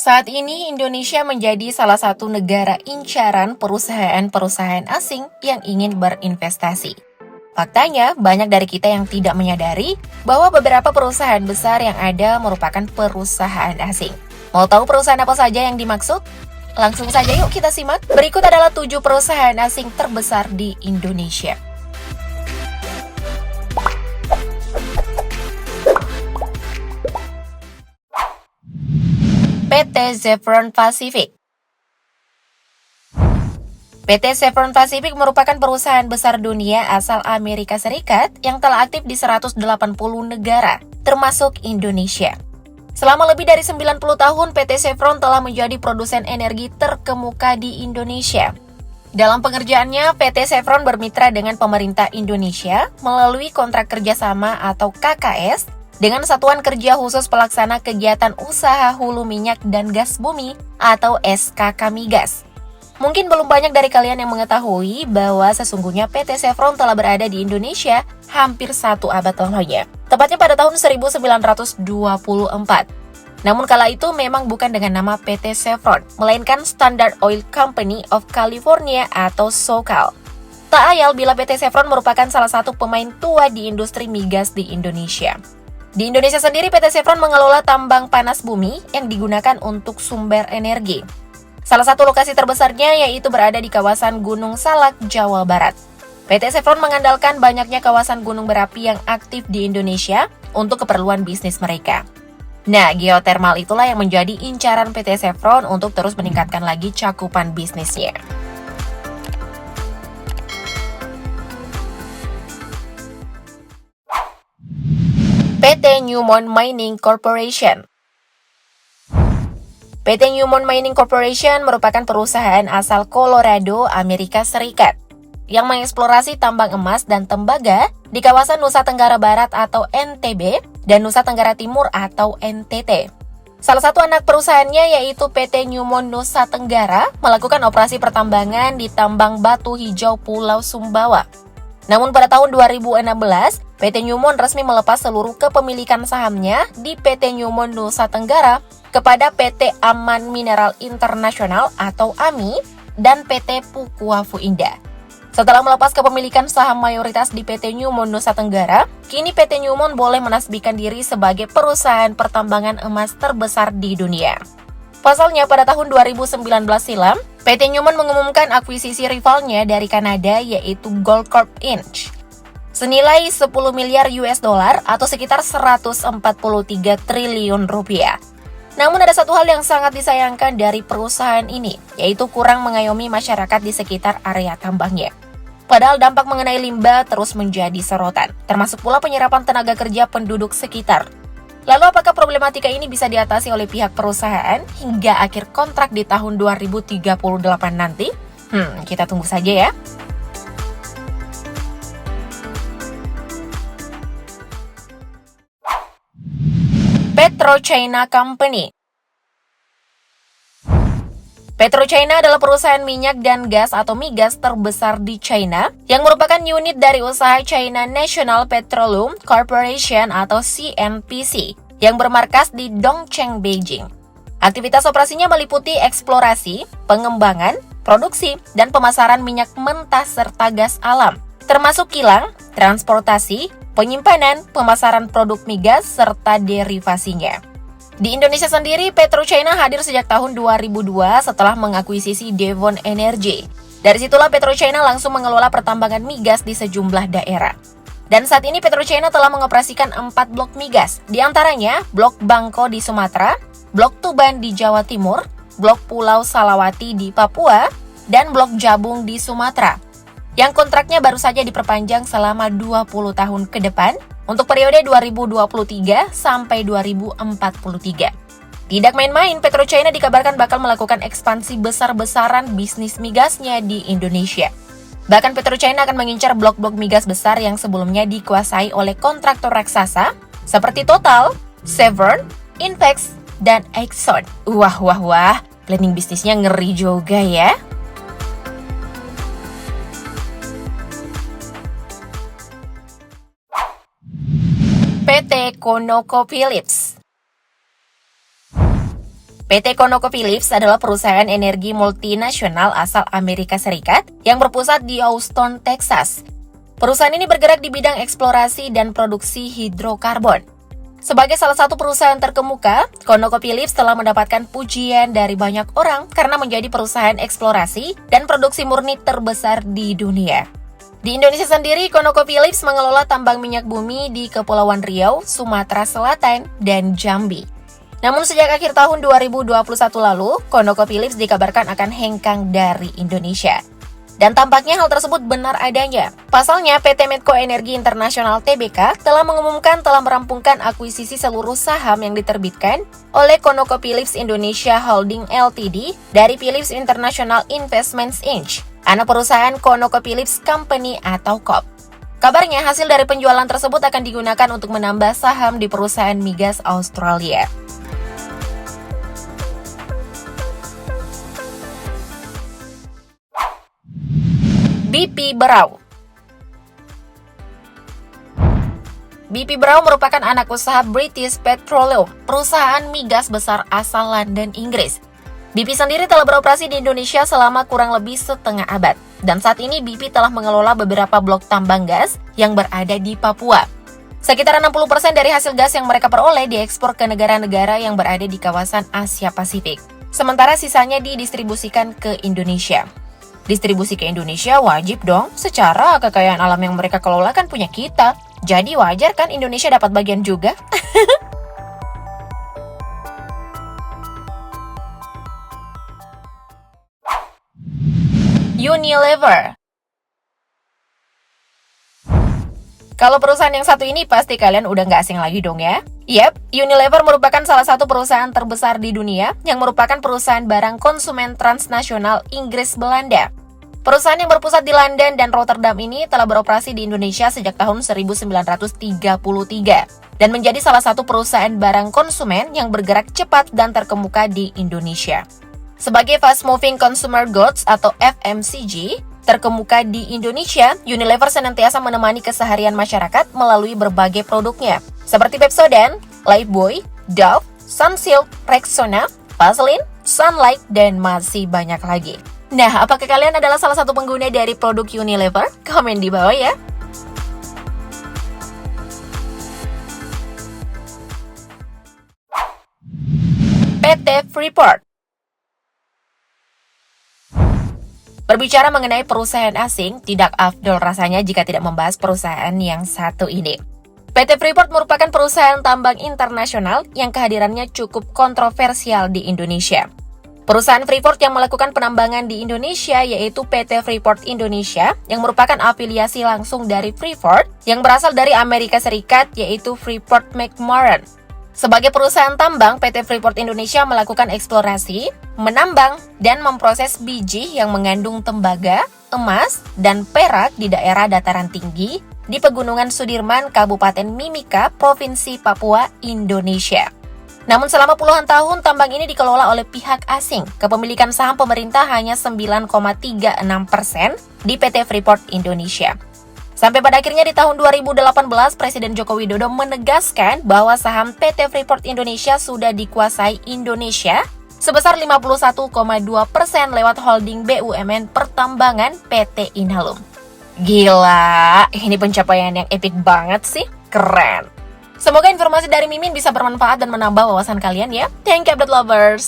Saat ini Indonesia menjadi salah satu negara incaran perusahaan-perusahaan asing yang ingin berinvestasi. Faktanya, banyak dari kita yang tidak menyadari bahwa beberapa perusahaan besar yang ada merupakan perusahaan asing. Mau tahu perusahaan apa saja yang dimaksud? Langsung saja yuk kita simak. Berikut adalah 7 perusahaan asing terbesar di Indonesia. PT Chevron Pacific. PT Chevron Pacific merupakan perusahaan besar dunia asal Amerika Serikat yang telah aktif di 180 negara, termasuk Indonesia. Selama lebih dari 90 tahun, PT Chevron telah menjadi produsen energi terkemuka di Indonesia. Dalam pengerjaannya, PT Chevron bermitra dengan pemerintah Indonesia melalui kontrak kerjasama atau KKS dengan Satuan Kerja Khusus Pelaksana Kegiatan Usaha Hulu Minyak dan Gas Bumi atau SKK Migas. Mungkin belum banyak dari kalian yang mengetahui bahwa sesungguhnya PT Chevron telah berada di Indonesia hampir 1 abad lamanya, tepatnya pada tahun 1924. Namun kala itu memang bukan dengan nama PT Chevron, melainkan Standard Oil Company of California atau SoCal. Tak ayal bila PT Chevron merupakan salah satu pemain tua di industri migas di Indonesia. Di Indonesia sendiri, PT Chevron mengelola tambang panas bumi yang digunakan untuk sumber energi. Salah satu lokasi terbesarnya yaitu berada di kawasan Gunung Salak, Jawa Barat. PT Chevron mengandalkan banyaknya kawasan gunung berapi yang aktif di Indonesia untuk keperluan bisnis mereka. Nah, geotermal itulah yang menjadi incaran PT Chevron untuk terus meningkatkan lagi cakupan bisnisnya. PT Newmont Mining Corporation. PT Newmont Mining Corporation merupakan perusahaan asal Colorado, Amerika Serikat, yang mengeksplorasi tambang emas dan tembaga di kawasan Nusa Tenggara Barat atau NTB dan Nusa Tenggara Timur atau NTT. Salah satu anak perusahaannya yaitu PT Newmont Nusa Tenggara melakukan operasi pertambangan di tambang batu hijau Pulau Sumbawa. Namun pada tahun 2016, PT Newmont resmi melepas seluruh kepemilikan sahamnya di PT Newmont Nusa Tenggara kepada PT Aman Mineral International atau AMI dan PT Pukuafu Indah. Setelah melepas kepemilikan saham mayoritas di PT Newmont Nusa Tenggara, kini PT Newmont boleh menasbihkan diri sebagai perusahaan pertambangan emas terbesar di dunia. Pasalnya pada tahun 2019 silam, PT Newmont mengumumkan akuisisi rivalnya dari Kanada yaitu Goldcorp Inc. senilai 10 miliar US dollar atau sekitar 143 triliun rupiah. Namun ada satu hal yang sangat disayangkan dari perusahaan ini, yaitu kurang mengayomi masyarakat di sekitar area tambangnya. Padahal dampak mengenai limbah terus menjadi sorotan, termasuk pula penyerapan tenaga kerja penduduk sekitar. Lalu apakah problematika ini bisa diatasi oleh pihak perusahaan hingga akhir kontrak di tahun 2038 nanti? Kita tunggu saja ya. PetroChina Company. PetroChina adalah perusahaan minyak dan gas atau migas terbesar di China yang merupakan unit dari usaha China National Petroleum Corporation atau CNPC yang bermarkas di Dongcheng, Beijing. Aktivitas operasinya meliputi eksplorasi, pengembangan, produksi, dan pemasaran minyak mentah serta gas alam, termasuk kilang, transportasi, penyimpanan, pemasaran produk migas, serta derivasinya. Di Indonesia sendiri, PetroChina hadir sejak tahun 2002 setelah mengakuisisi Devon Energy. Dari situlah PetroChina langsung mengelola pertambangan migas di sejumlah daerah. Dan saat ini PetroChina telah mengoperasikan 4 blok migas, di antaranya Blok Bangko di Sumatera, Blok Tuban di Jawa Timur, Blok Pulau Salawati di Papua, dan Blok Jabung di Sumatera, yang kontraknya baru saja diperpanjang selama 20 tahun ke depan untuk periode 2023 sampai 2043. Tidak main-main, PetroChina dikabarkan bakal melakukan ekspansi besar-besaran bisnis migasnya di Indonesia. Bahkan PetroChina akan mengincar blok-blok migas besar yang sebelumnya dikuasai oleh kontraktor raksasa seperti Total, Chevron, Inpex, dan Exxon. Wah, planning bisnisnya ngeri juga ya. PT ConocoPhillips. PT ConocoPhillips adalah perusahaan energi multinasional asal Amerika Serikat yang berpusat di Houston, Texas. Perusahaan ini bergerak di bidang eksplorasi dan produksi hidrokarbon. Sebagai salah satu perusahaan terkemuka, ConocoPhillips telah mendapatkan pujian dari banyak orang karena menjadi perusahaan eksplorasi dan produksi murni terbesar di dunia. Di Indonesia sendiri, ConocoPhillips mengelola tambang minyak bumi di Kepulauan Riau, Sumatera Selatan, dan Jambi. Namun sejak akhir tahun 2021 lalu, ConocoPhillips dikabarkan akan hengkang dari Indonesia. Dan tampaknya hal tersebut benar adanya. Pasalnya, PT Medco Energi Internasional Tbk telah mengumumkan telah merampungkan akuisisi seluruh saham yang diterbitkan oleh ConocoPhillips Indonesia Holding Ltd dari Phillips International Investments Inc., anak perusahaan ConocoPhillips Company atau COP. Kabarnya hasil dari penjualan tersebut akan digunakan untuk menambah saham di perusahaan migas Australia. BP Brau. BP Brau merupakan anak usaha British Petroleum, perusahaan migas besar asal London, Inggris. BP sendiri telah beroperasi di Indonesia selama kurang lebih setengah abad. Dan saat ini BP telah mengelola beberapa blok tambang gas yang berada di Papua. Sekitar 60% dari hasil gas yang mereka peroleh diekspor ke negara-negara yang berada di kawasan Asia Pasifik. Sementara sisanya didistribusikan ke Indonesia. Distribusi ke Indonesia wajib dong, secara kekayaan alam yang mereka kelola kan punya kita. Jadi wajar kan Indonesia dapat bagian juga? Unilever. Kalau perusahaan yang satu ini pasti kalian udah nggak asing lagi dong ya? Yap, Unilever merupakan salah satu perusahaan terbesar di dunia yang merupakan perusahaan barang konsumen transnasional Inggris Belanda. Perusahaan yang berpusat di London dan Rotterdam ini telah beroperasi di Indonesia sejak tahun 1933 dan menjadi salah satu perusahaan barang konsumen yang bergerak cepat dan terkemuka di Indonesia. Sebagai Fast Moving Consumer Goods atau FMCG, terkemuka di Indonesia, Unilever senantiasa menemani keseharian masyarakat melalui berbagai produknya, seperti Pepsodent, Lifebuoy, Dove, Sunsilk, Rexona, Vaseline, Sunlight, dan masih banyak lagi. Nah, apakah kalian adalah salah satu pengguna dari produk Unilever? Komen di bawah ya. PT Freeport. Berbicara mengenai perusahaan asing, tidak afdol rasanya jika tidak membahas perusahaan yang satu ini. PT Freeport merupakan perusahaan tambang internasional yang kehadirannya cukup kontroversial di Indonesia. Perusahaan Freeport yang melakukan penambangan di Indonesia yaitu PT Freeport Indonesia yang merupakan afiliasi langsung dari Freeport yang berasal dari Amerika Serikat yaitu Freeport-McMoRan. Sebagai perusahaan tambang, PT Freeport Indonesia melakukan eksplorasi, menambang, dan memproses biji yang mengandung tembaga, emas, dan perak di daerah dataran tinggi di Pegunungan Sudirman, Kabupaten Mimika, Provinsi Papua, Indonesia. Namun selama puluhan tahun, tambang ini dikelola oleh pihak asing. Kepemilikan saham pemerintah hanya 9,36% di PT Freeport Indonesia. Sampai pada akhirnya di tahun 2018, Presiden Joko Widodo menegaskan bahwa saham PT Freeport Indonesia sudah dikuasai Indonesia sebesar 51,2% lewat holding BUMN Pertambangan PT Inalum. Gila, ini pencapaian yang epik banget sih, keren. Semoga informasi dari Mimin bisa bermanfaat dan menambah wawasan kalian ya. Thank you, update lovers.